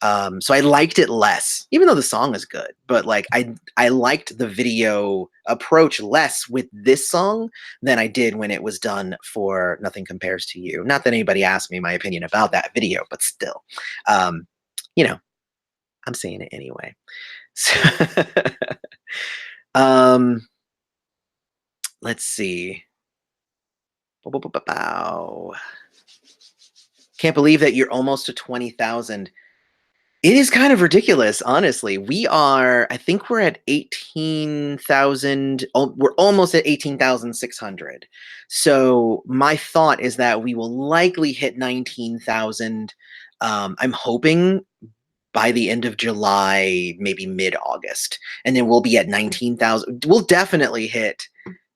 So I liked it less, even though the song is good. But like I liked the video approach less with this song than I did when it was done for Nothing Compares to You. Not that anybody asked me my opinion about that video, but still. Um, you know, I'm saying it anyway. So, um, let's see. Bow. Can't believe that you're almost to 20,000. It is kind of ridiculous, honestly. I think we're at 18,000. We're almost at 18,600. So my thought is that we will likely hit 19,000. I'm hoping by the end of July, maybe mid-August. And then we'll be at 19,000. We'll definitely hit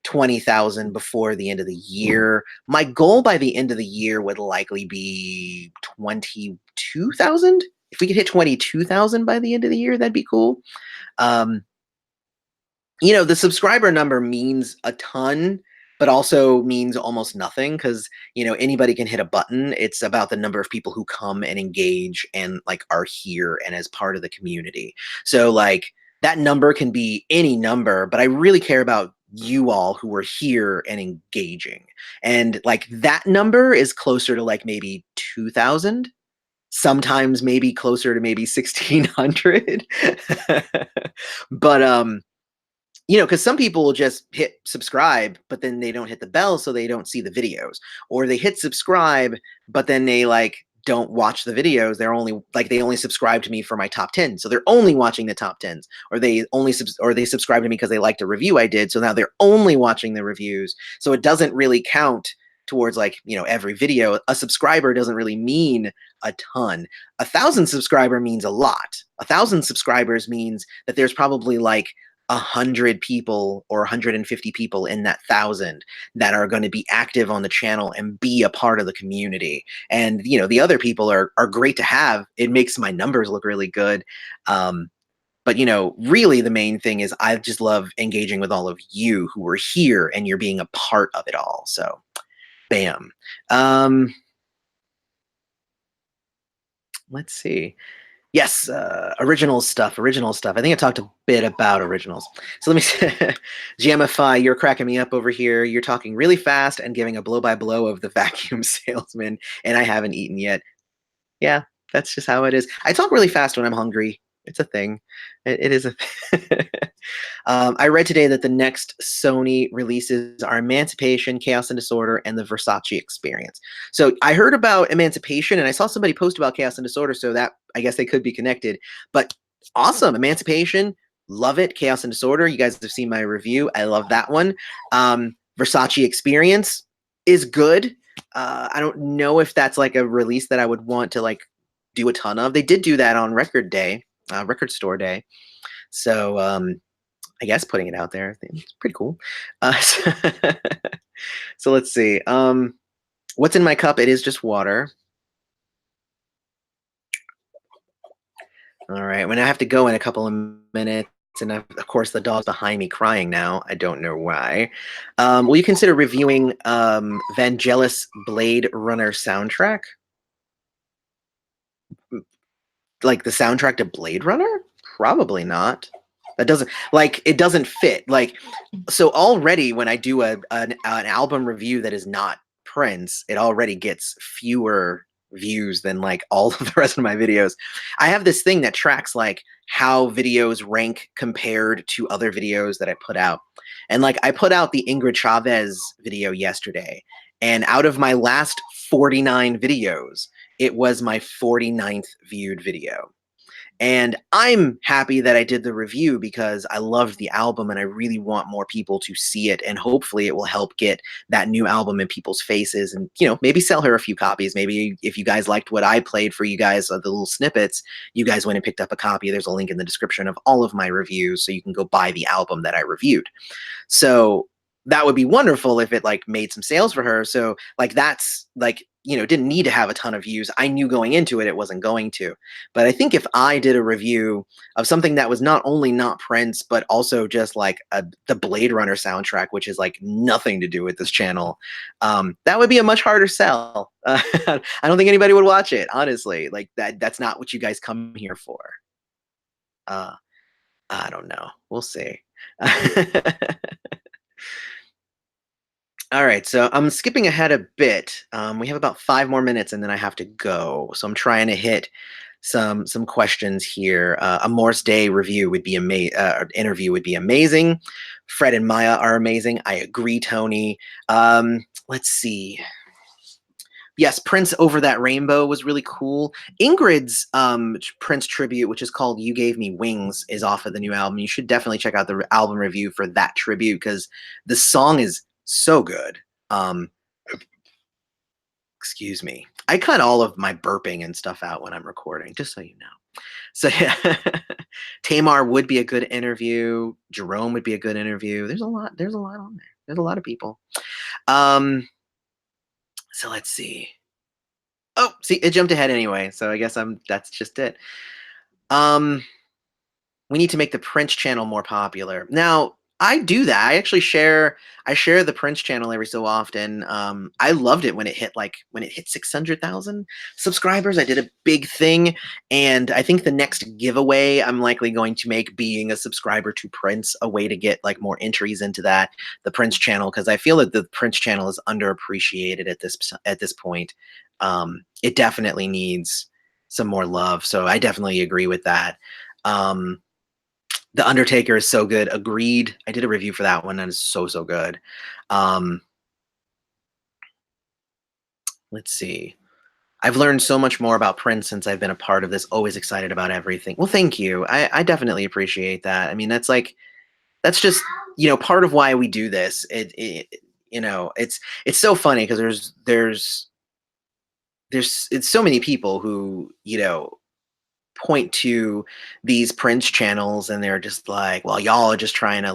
20,000 before the end of the year. My goal by the end of the year would likely be 22,000. If we could hit 22,000 by the end of the year, that'd be cool. The subscriber number means a ton, but also means almost nothing because, anybody can hit a button. It's about the number of people who come and engage and like are here and as part of the community. So like that number can be any number, but I really care about you all who are here and engaging. And like that number is closer to like maybe 2,000. Sometimes maybe closer to maybe 1,600. But because some people will just hit subscribe, but then they don't hit the bell, so they don't see the videos, or they hit subscribe, but then they like don't watch the videos. They only subscribe to me for my top 10, so they're only watching the top 10s, or they subscribe to me because they liked a review I did, so now they're only watching the reviews. So it doesn't really count towards like every video. A subscriber doesn't really mean a ton. 1,000 subscriber means a lot. 1,000 subscribers means that there's probably like 100 people or 150 people in that 1,000 that are going to be active on the channel and be a part of the community. And the other people are great to have. It makes my numbers look really good. But really the main thing is I just love engaging with all of you who are here and you're being a part of it all. So bam. Let's see. Yes, original stuff. I think I talked a bit about originals. So let me say, Jamify, you're cracking me up over here. You're talking really fast and giving a blow-by-blow of the vacuum salesman, and I haven't eaten yet. Yeah, that's just how it is. I talk really fast when I'm hungry. It's a thing. It is a thing. I read today that the next Sony releases are Emancipation, Chaos and Disorder, and the Versace Experience. So I heard about Emancipation, and I saw somebody post about Chaos and Disorder, so that I guess they could be connected. But awesome, Emancipation, love it. Chaos and Disorder, you guys have seen my review. I love that one. Versace Experience is good. I don't know if that's like a release that I would want to like do a ton of. They did do that on Record Store Day. So I guess putting it out there, it's pretty cool. So let's see. What's in my cup? It is just water. All right. When I have to go in a couple of minutes, and of course the dog's behind me crying now. I don't know why. Will you consider reviewing Vangelis Blade Runner soundtrack? Like the soundtrack to Blade Runner? Probably not. That doesn't it doesn't fit. Like, so already when I do an album review that is not Prince, it already gets fewer views than like all of the rest of my videos. I have this thing that tracks like how videos rank compared to other videos that I put out. And like I put out the Ingrid Chavez video yesterday, and out of my last 49 videos. It was my 49th viewed video. And I'm happy that I did the review because I loved the album and I really want more people to see it. And hopefully it will help get that new album in people's faces and, maybe sell her a few copies. Maybe if you guys liked what I played for you guys, the little snippets, you guys went and picked up a copy. There's a link in the description of all of my reviews so you can go buy the album that I reviewed. So that would be wonderful if it made some sales for her. So that's didn't need to have a ton of views. I knew going into it wasn't going to. But I think if I did a review of something that was not only not Prince, but also just the Blade Runner soundtrack, which is nothing to do with this channel, that would be a much harder sell. I don't think anybody would watch it, honestly. That's not what you guys come here for. I don't know. We'll see. All right, so I'm skipping ahead a bit. We have about 5 more minutes, and then I have to go. So I'm trying to hit some questions here. A Morse Day review would be interview would be amazing. Fred and Maya are amazing. I agree, Tony. Let's see. Yes, Prince Over That Rainbow was really cool. Ingrid's Prince tribute, which is called You Gave Me Wings, is off of the new album. You should definitely check out the album review for that tribute because the song is so good. Excuse me. I cut all of my burping and stuff out when I'm recording, just so you know. So yeah, Tamar would be a good interview. Jerome would be a good interview. There's a lot on there. There's a lot of people. So let's see. Oh, see, it jumped ahead anyway. So I guess that's just it. We need to make the Prince channel more popular. Now, I do that. I actually share the Prince channel every so often. I loved it when it hit 600,000 subscribers. I did a big thing, and I think the next giveaway I'm likely going to make being a subscriber to Prince, a way to get more entries into the Prince channel, because I feel that the Prince channel is underappreciated at this point. It definitely needs some more love, so I definitely agree with that. The Undertaker is so good. Agreed. I did a review for that one. That is so good. Let's see. I've learned so much more about Prince since I've been a part of this. Always excited about everything. Well, thank you. I definitely appreciate that. I mean, that's just part of why we do this. It's so funny because there's it's so many people who point to these Prince channels and they're just like, well, y'all are just trying to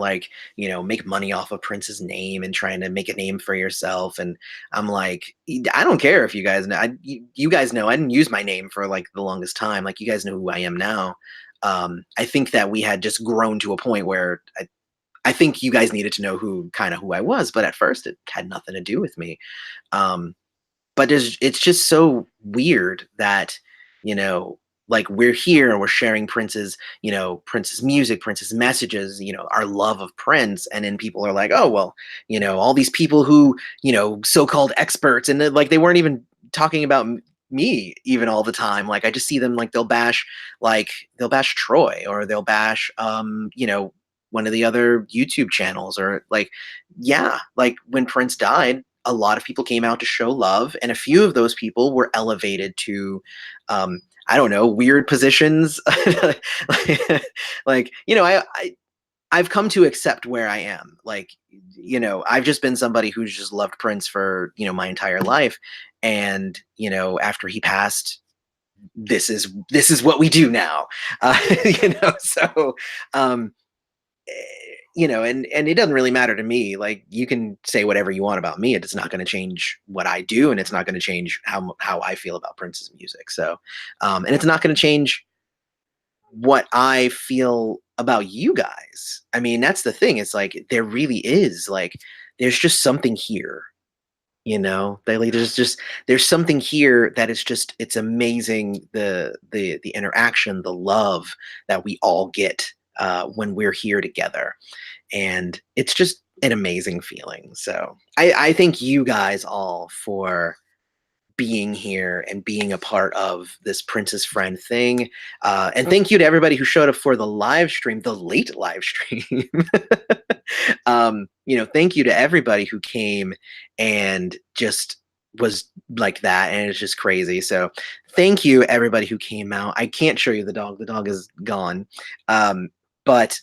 make money off of Prince's name and trying to make a name for yourself. And I'm like, I don't care if you guys know. You guys know I didn't use my name for the longest time. You guys know who I am now. I think that we had just grown to a point where I think you guys needed to know who I was, but at first it had nothing to do with me. But it's just so weird that, we're here and we're sharing Prince's music, Prince's messages, our love of Prince. And then people are like, oh, well, all these people who, so-called experts, and they weren't even talking about me even all the time. I just see them they'll bash Troy, or they'll bash, one of the other YouTube channels, or yeah, when Prince died, a lot of people came out to show love, and a few of those people were elevated to, I don't know, weird positions. I've come to accept where I am. I've just been somebody who's just loved Prince for, my entire life. And, after he passed, this is what we do now. So, and it doesn't really matter to me. You can say whatever you want about me. It's not going to change what I do, and it's not going to change how I feel about Prince's music. So, and it's not going to change what I feel about you guys. I mean, that's the thing. It's there really is there's just something here. There's something here that is just, it's amazing, the interaction, the love that we all get when we're here together, and it's just an amazing feeling. So I thank you guys all for being here and being a part of this Princess Friend thing, and thank you to everybody who showed up for the live stream, the late live stream. Thank you to everybody who came and just was like that, and it's just crazy. So thank you everybody who came out. I can't show you the dog. The dog is gone. But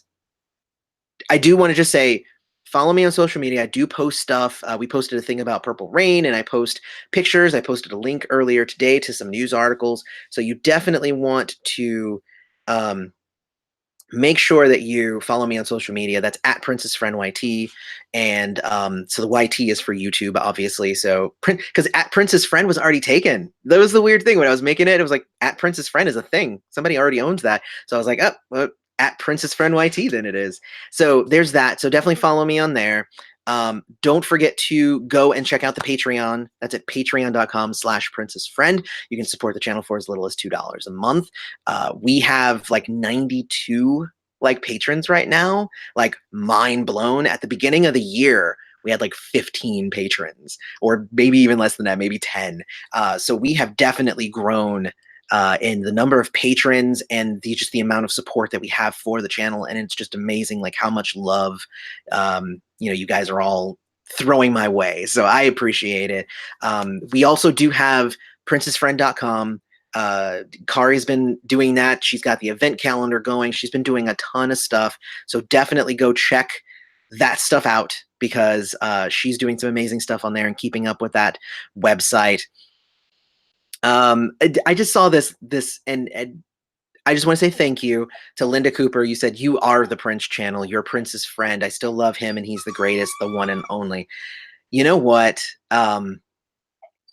I do want to just say, follow me on social media. I do post stuff. We posted a thing about Purple Rain, and I post pictures. I posted a link earlier today to some news articles. So you definitely want to um, make sure that you follow me on social media. That's at Princess Friend YT, and so the YT is for YouTube, obviously. So because at Princess Friend was already taken. That was the weird thing when I was making it. It was like at Princess Friend is a thing. Somebody already owns that. So I was like, oh, well, at Princess Friend YT, then it is. So there's that. So definitely follow me on there. Don't forget to go and check out the Patreon. That's at patreon.com/princessfriend. You can support the channel for as little as $2 a month. We have like 92 like patrons right now, like mind blown. At the beginning of the year, we had like 15 patrons, or maybe even less than that, maybe 10. So we have definitely grown in the number of patrons and just the amount of support that we have for the channel. And it's just amazing, like how much love, you guys are all throwing my way. So I appreciate it. We also do have princessfriend.com. Kari's been doing that. She's got the event calendar going. She's been doing a ton of stuff. So definitely go check that stuff out, because she's doing some amazing stuff on there and keeping up with that website. I just saw this, and I just want to say thank you to Linda Cooper. You said you are the Prince channel. You're Prince's friend. I still love him, and he's the greatest, the one and only. You know what?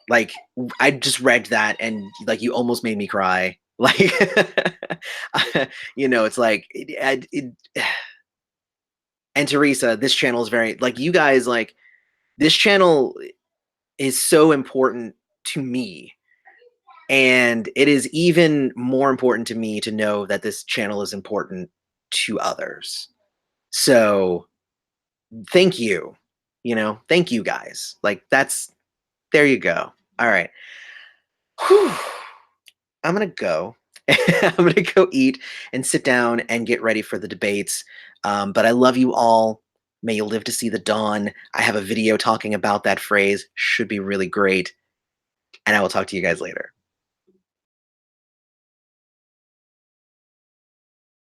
Like, I just read that, and like you almost made me cry. Like, it's like and Teresa, this channel is very, like, you guys, like, this channel is so important to me. And it is even more important to me to know that this channel is important to others. So thank you. Thank you guys. Like, there you go. All right. Whew. I'm going to go. I'm going to go eat and sit down and get ready for the debates. But I love you all. May you live to see the dawn. I have a video talking about that phrase. Should be really great. And I will talk to you guys later.